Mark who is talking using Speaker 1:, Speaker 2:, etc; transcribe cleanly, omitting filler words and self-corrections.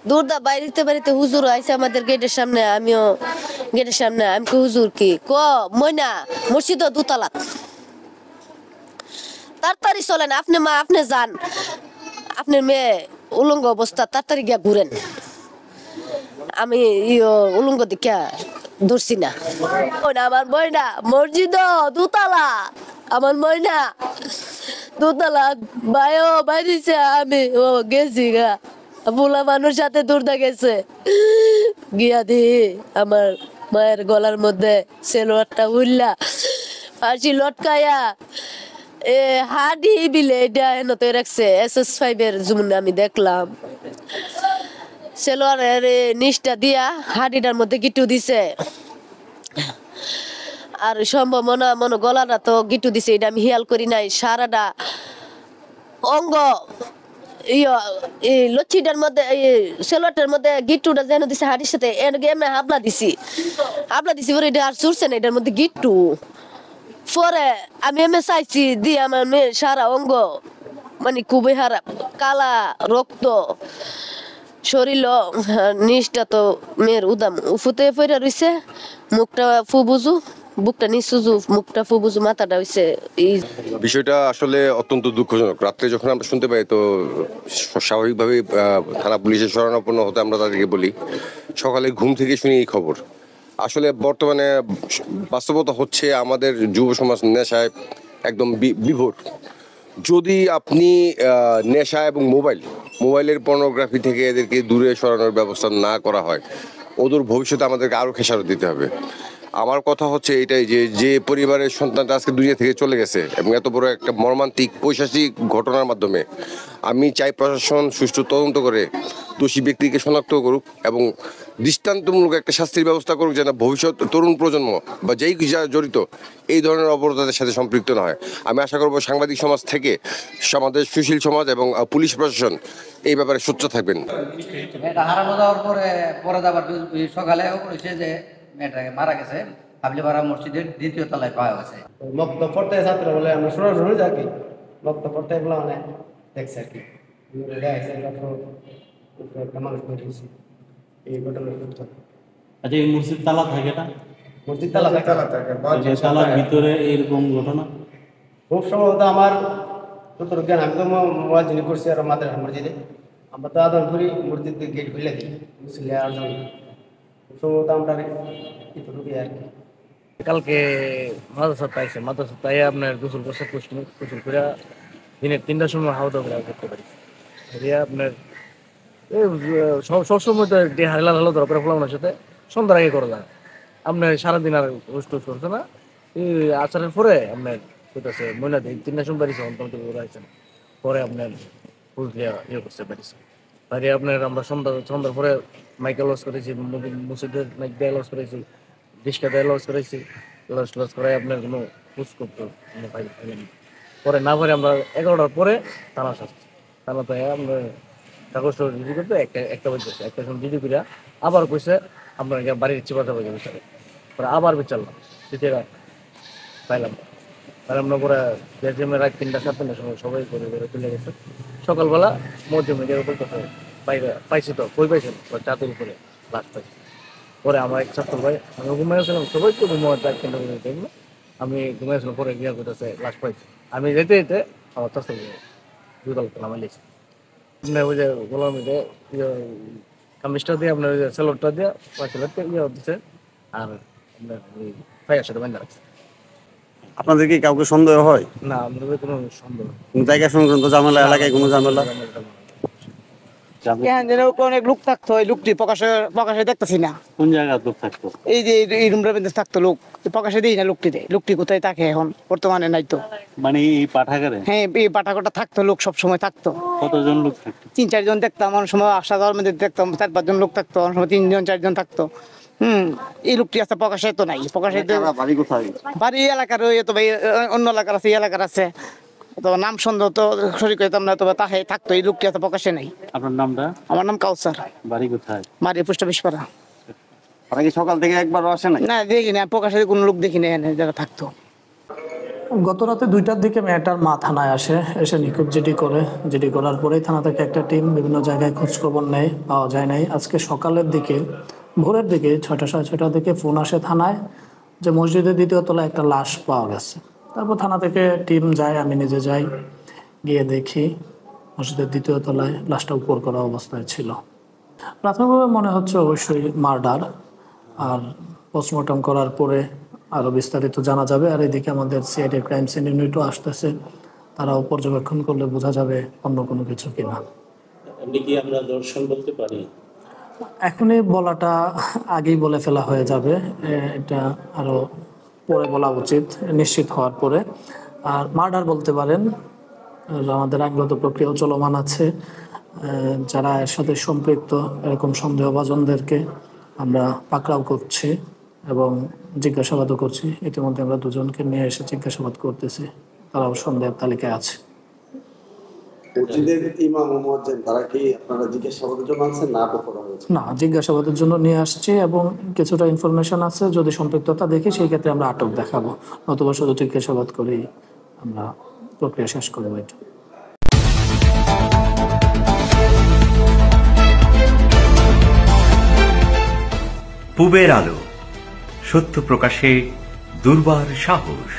Speaker 1: দূরদা বাইরেতে বাড়িতে হুজুর আইছে আমাদের গেটের সামনে, আমিও গেটের সামনে। আমি হুজুর কি ময়না মসজিদ দুতলা, তাড়াতাড়ি চলেন, আপনি মা আপনি যান, আপনার মেয়ে উলঙ্গ অবস্থা, তাড়াতাড়ি গিয়া ঘুরেন। আমি উলঙ্গ দেখা ধরছি না। আমার ময়না মসজিদ দুতলা, আমার ময়না দুতলা ভাইও বাইরেছে, আমি গেছি গা, বুলা মানুষ সাথে দূরদা গেছে গিয়া দি আমার মায়ের গলার মধ্যে সেলোয়ারটা উল্লা ফাঁসি লটকায়া হাডি বিলে এটা এনতে রাখছে। SS5 এর জুমনে আমি দেখলাম সেলোয়ারের নিচটা দিয়া হাডিটার মধ্যে গিটু দিছে, আর সম্ভাবনা মনে গলাটা তো গিটু দিছে, এটা আমি খেয়াল করি নাই। সারাটা অঙ্গ লচ্ছিটার মধ্যে সেলোয়ারটার মধ্যে গিট্টুটা যেন দিছে হাড়ির সাথে, এমনি হাবলা দিছি পরে এটা আর চুরছে না, এটার মধ্যে গিট্টু। পরে আমি এমনি চাইছি দিয়ে আমার মেয়ের সারা অঙ্গ মানে খুবই হারা, কালা রক্ত শরীর, নিচটা তো মেয়ের উদাম উফুতে পড়ে রইছে, মুখটা ফুবুজু, বুকটা নিচুজু, মুখটা ফুবুজু, মাথাটা হইছে। এই
Speaker 2: বিষয়টা আসলে অত্যন্ত দুঃখজনক। রাত্রে যখন আমরা শুনতে পাই তো স্বাভাবিকভাবেই থানা পুলিশের শরণাপন্ন হতে আমরা তাদেরকে বলি। সকালে ঘুম থেকে শুনি এই খবর। আসলে বর্তমানে বাস্তবতা হচ্ছে আমাদের যুব সমাজ নেশায় একদম বিভোর। যদি আপনি নেশা এবং মোবাইলের পর্নোগ্রাফি থেকে এদেরকে দূরে সরানোর ব্যবস্থা না করা হয়, ওদের ভবিষ্যতে আমাদেরকে আরও খেসারত দিতে হবে। আমার কথা হচ্ছে এটাই যে পরিবারের সন্তানটা আজকে দুনিয়া থেকে চলে গেছে এবং এত বড় একটা মর্মান্তিক পৈশাচিক ঘটনার মাধ্যমে, আমি চাই প্রশাসন সুষ্ঠু তদন্ত করে দোষী ব্যক্তিকে শনাক্ত করুক এবং দৃষ্টান্তমূলক একটা শাস্তির ব্যবস্থা করুক, যেন ভবিষ্যৎ তরুণ প্রজন্ম বা যেই যারা জড়িত এই ধরনের অপরাধের সাথে সম্পৃক্ত না হয়। আমি আশা করব সাংবাদিক সমাজ থেকে আমাদের সুশীল সমাজ এবং পুলিশ প্রশাসন এই ব্যাপারে সোচ্চার থাকবেন।
Speaker 3: এটা হারানো যাওয়ার পরে আবার সকালে বলেছে যে মেয়েটাকে মারা গেছে হাবলিপাড়া মসজিদের 2য় তলায় পাওয়া গেছে।
Speaker 4: বক্তব্য পড়তে ছাত্র বলে আমরা সরাসরি আর কি বক্তব্য পড়তে বলে মানে দেখছে আর কি একটা মানুষ বেরিয়েছে এই ঘটনা।
Speaker 5: আচ্ছা, এই মসজিদ তালা থাকে না?
Speaker 4: মসজিদ তালা থাকে,
Speaker 5: তালার ভিতরে এরকম ঘটনা
Speaker 4: খুব সম্ভবত আমার যতটুকু জ্ঞান, আমি তো মুয়াজ্জিন করছি আর মাদ্রাসা মসজিদে, আমরা তো আদর করি মসজিদের গেট খুলে দিই মুসলিম আদর, খুব সম্ভবত আমরা এতটুকুই আর কি।
Speaker 6: কালকে মাদ্রাসা পাইছে, মাদ্রাসা তাই আপনার গোসল করছে, গোসল করে দিনের 3টার সময় হাওয়া দাওয়া করতে পারি। আপনার সবসময় তো হারিলাল হলো ধরা ফেলানোর সাথে সন্ধ্যার আগে করে যায়। আপনার সারাদিন আর হোস্ট করছে না, এই আচারের পরে আপনার কোথাছে ময়না দিন 3টার সময় বাড়িছে, মোটামুটি আইছেন পরে আপনার বুঝলিয়া করতে পারিছে। বাইরে আপনার আমরা সন্ধ্যার পরে মাইকেল লস করেছি, মসজিদের মাইক দিয়ে লস করেছি, ডিসকা দিয়ে লস করেছি, লস করে আপনার কোনো খোঁজ করতে পরে না পারে আমরা 11টার পরে থানা আসছি। থানাতে আমরা কাগজটা রেডি করতে একটা বাজে, একটা সময় রেডি করে আবার কইছে আপনার বাড়ির ইচ্ছে কথা বলে বিচারে, পরে আবার বিচারলাম, সেটা পাইলাম না। পরে রাত 3টা 3:30 সময় সবাই করে চলে গেছে। সকালবেলা মধ্যে বলতেছে বাইরে পাইছি তো, কই পাইছেন? চাঁদের উপরে লাশ পাইছি। পরে আমার এক ছাত্র ভাই, আমি ঘুমাইছিলাম, সবাই তো ঘুমার 4-5টা টাইম, আমি ঘুমাইছিলাম, পরে গিয়া করতেছে লাশ পাইছি। আমি যেতে আমার ছাত্র দুদল আমার লেছি, ওই যে গোলার মধ্যে কামিজটা দিয়ে আপনার ওই যে সেলরটা দিয়ে দিচ্ছে, আর আপনার ওই ফায়ার সাথে বান্ধা রাখছে।
Speaker 7: আপনাদের কি কাউকে সন্দেহ হয়?
Speaker 6: না, আমাদের কোনো সন্দেহ,
Speaker 7: জায়গা সংক্রান্ত ঝামেলা, এলাকায় কোনো ঝামেলা?
Speaker 8: অনেক লোক থাকতো, এই লোকটি প্রকাশে দেখতেছি না।
Speaker 5: কোন জায়গায় লোক থাকতো?
Speaker 8: এই যে এই রুমটার মধ্যে থাকতো লোক, প্রকাশে দিই না লোকটি কোথায় থাকে এখন বর্তমানে নাই তো।
Speaker 5: মানে এই পাঠাগারে?
Speaker 8: হ্যাঁ, এই পাঠাগারটা থাকতো, লোক সব সময় থাকতো।
Speaker 5: কতজন লোক থাকতো?
Speaker 8: 3-4 জন দেখতাম, অনেক সময় আসা যাওয়ার মধ্যে দেখতাম 4-5 জন লোক থাকতো, অনেক সময় 3 জন 4 জন থাকতো। এই লোকটি আছে প্রকাশে তো নাই। প্রকাশে
Speaker 7: বাড়ি কোথায়?
Speaker 8: বাড়ি এলাকার তো ভাই, অন্য এলাকার আছে, এই এলাকার আছে, তো নাম সন্দেহ তো সরি করতাম না, তবে তাহে থাকতো। এই লোকটি এত প্রকাশে নাই।
Speaker 5: আপনার নামটা?
Speaker 8: আমার নাম কাউসার।
Speaker 5: বাড়ি কোথায়?
Speaker 8: বাড়ি পোস্ট অফিস পাড়া।
Speaker 7: কি সকাল থেকে একবারও আসে নাই?
Speaker 8: না, দেখি না, প্রকাশে কোনো লোক দেখি না যারা থাকতো।
Speaker 9: গত রাতে 2টার দিকে মেয়েটার মা থানায় আসে, এসে নিখোঁজ জিডি করে। জিডি করার পরেই থানা থেকে একটা টিম বিভিন্ন জায়গায় খোঁজখবর নেয়, পাওয়া যায় নাই। আজকে সকালের দিকে, ভোরের দিকে 6টা সাড়ে 6টার দিকে ফোন আসে থানায় যে মসজিদের 2য় তলায় একটা লাশ পাওয়া গেছে। তারপর থানা থেকে টিম যায়, আমি নিজে যাই, গিয়ে দেখি মসজিদের 2য় তলায় লাশটা উপর করা অবস্থায় ছিল। প্রাথমিকভাবে মনে হচ্ছে অবশ্যই মার্ডার, আর পোস্টমর্টম করার পরে আরও বিস্তারিত জানা যাবে। আর এদিকে আমাদের সিআইডি ক্রাইম সিন ইউনিটও আসতেছে, তারাও পর্যবেক্ষণ করলে বোঝা যাবে অন্য কোনো কিছু কিনা।
Speaker 5: এমনি কি আমরা দর্শন বলতে পারি?
Speaker 9: এখনই বলাটা আগেই বলে ফেলা হয়ে যাবে, এটা আরও পরে বলা উচিত, নিশ্চিত হওয়ার পরে। আর মার্ডার বলতে পারেন। আর আমাদের আইনগত প্রক্রিয়াও চলমান আছে। যারা এর সাথে সম্পৃক্ত এরকম সন্দেহভাজনদেরকে আমরা পাকড়াও করছি এবং জিজ্ঞাসাবাদও করছি। ইতিমধ্যে আমরা 2জনকে নিয়ে এসে জিজ্ঞাসাবাদ করতেছি, তারাও সন্দেহের তালিকায় আছে।
Speaker 7: মসজিদের ইমাম ও মুয়াজ্জিন তারা কি আপনারা জিজ্ঞাসাবাদের জন্য আনছেন না আটক করা হয়েছে?
Speaker 9: না, জিজ্ঞাসাবাদের জন্য নিয়ে আসছি এবং কিছুটা ইনফরমেশন আছে, যদি সম্পৃক্ততা দেখি সেই ক্ষেত্রে আমরা আটক দেখাবো, নতুবা শুধু জিজ্ঞাসাবাদ করেই আমরা প্রক্রিয়া শেষ করবো। এটা
Speaker 10: পূবের আলো, সত্য প্রকাশে দুর্বার সাহস।